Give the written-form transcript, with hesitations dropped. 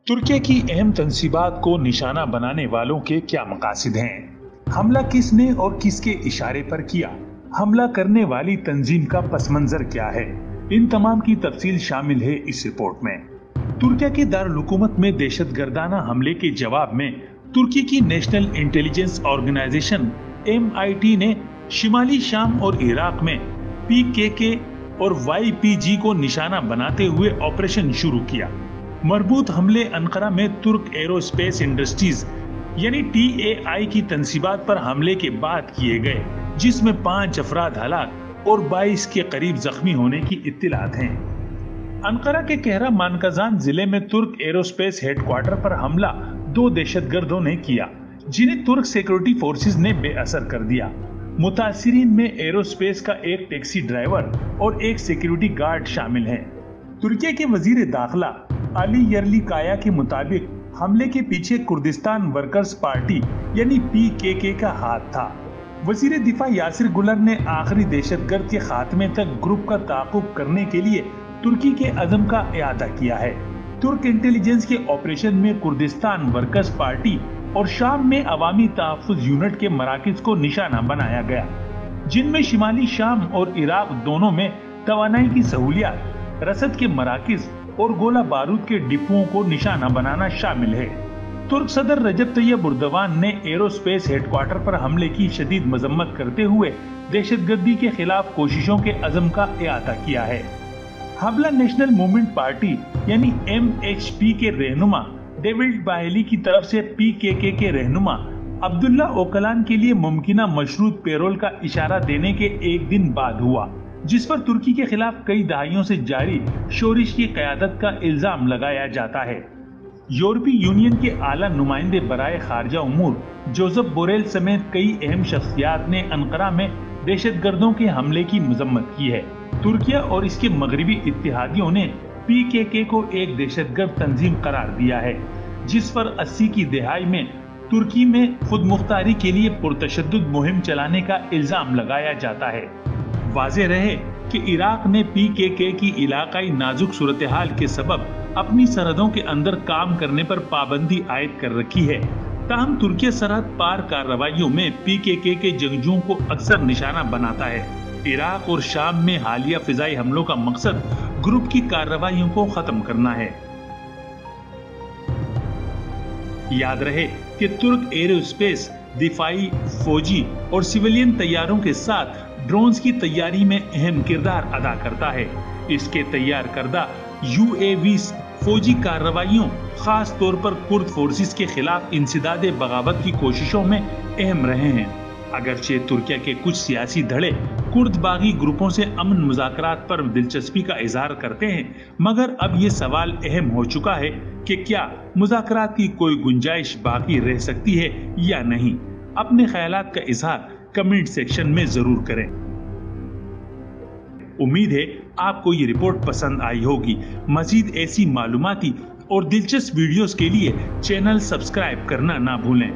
तुर्की की अहम तंसीबात को निशाना बनाने वालों के क्या मकासद हैं? हमला किसने और किसके इशारे पर किया? हमला करने वाली तंजीम का पस मंजर क्या है? इन तमाम की तफसील शामिल है इस रिपोर्ट में। तुर्की के दारुल हुकूमत में दहशतगर्दाना हमले के जवाब में तुर्की की नेशनल इंटेलिजेंस ऑर्गेनाइजेशन MIT ने शिमाली शाम और इराक में PKK और YPG को निशाना बनाते हुए ऑपरेशन शुरू किया। मरबूत हमले अंकारा में तुर्क एरोस्पेस इंडस्ट्रीज यानी TAI की तंसीबात पर हमले के बाद किए गए, जिसमें 5 अफराद हलाक और 22 के करीब जख्मी होने की इत्तिलात हैं। अंकारा के कहरा मानकजान जिले में तुर्क एरोस्पेस हेडक्वार्टर पर हमला 2 दहशतगर्दों ने किया, जिन्हें तुर्क सिक्योरिटी फोर्सेस ने बेअसर कर दिया। मुतासिरीन में एरोस्पेस का एक टैक्सी ड्राइवर और एक सिक्योरिटी गार्ड शामिल हैं। तुर्की के वजीर दाखिला अली यर्लिकाया के मुताबिक हमले के पीछे कुर्दिस्तान वर्कर्स पार्टी यानी PKK का हाथ था। वजीर दिफा यासिर गुलर ने आखिरी दहशतगर्द के खात्मे तक ग्रुप का ताक़ुब करने के लिए तुर्की के अज़म का इआदा किया है। तुर्क इंटेलिजेंस के ऑपरेशन में कुर्दिस्तान वर्कर्स पार्टी और शाम में अवामी तहफ़्फ़ुज़ यूनिट के मराकिज को निशाना बनाया गया, जिनमें शिमाली शाम और इराक दोनों में तवानाई की सहूलियात, रसद के मराकिज और गोला बारूद के डिपुओं को निशाना बनाना शामिल है। तुर्क सदर रजब तैयब एर्दोगान ने एरोस्पेस हेडक्वार्टर पर हमले की शदीद मजम्मत करते हुए दहशतगर्दी के खिलाफ कोशिशों के अज़म का इआदा किया है। हमला नेशनल मूवमेंट पार्टी यानी MHP के रहनुमा डेविड बाहेली की तरफ से PKK के रहनुमा अब्दुल्ला ओकलान के लिए मुमकिना मशरूत पेरोल का इशारा देने के एक दिन बाद हुआ, जिस पर तुर्की के खिलाफ कई दहाइयों से जारी शोरिश की क़यादत का इल्जाम लगाया जाता है। यूरोपीय यूनियन के आला नुमाइंदे बराए खारजा उमूर जोसेफ बोरेल समेत कई अहम शख्सियात ने अंकारा में दहशतगर्दों के हमले की मजम्मत की है। तुर्की और इसके मगरबी इत्तेहादियों ने PKK को एक दहशतगर्द तंजीम करार दिया है, जिस पर 80 की दहाई में तुर्की में खुद मुख्तारी के लिए पुरतशद्दुद मुहिम चलाने का इल्जाम लगाया जाता है। वाज़ेह रहे कि इराक ने PKK की इलाकाई नाजुक सूरत हाल के सबब अपनी सरहदों के अंदर काम करने पर पाबंदी आयद कर रखी है। ताहम तुर्की सरहद पार कार्रवाइयों में PKK के जंगजुओं को अक्सर निशाना बनाता है। इराक और शाम में हालिया फिजाई हमलों का मकसद ग्रुप की कार्रवाइयों को खत्म करना है। याद रहे कि तुर्क एरोस्पेस दिफाई, फौजी और सिविलियन तैयारों के साथ ड्रोन्स की तैयारी में अहम किरदार अदा करता है। इसके तैयार करदा UAVs फौजी कार्रवाइयों, खास तौर पर कुर्द फोर्सेस के खिलाफ इंसदाद बगावत की कोशिशों में अहम रहे हैं। अगरचे तुर्की के कुछ सियासी धड़े कुर्द बागी ग्रुपों से अमन मुज़ाकरात पर दिलचस्पी का इजहार करते हैं, मगर अब ये सवाल अहम हो चुका है कि क्या मुज़ाकरात की कोई गुंजाइश बाकी रह सकती है या नहीं। अपने ख्यालात का इजहार कमेंट सेक्शन में जरूर करें। उम्मीद है आपको ये रिपोर्ट पसंद आई होगी। मजीद ऐसी मालूमाती और दिलचस्प वीडियोस के लिए चैनल सब्सक्राइब करना ना भूलें।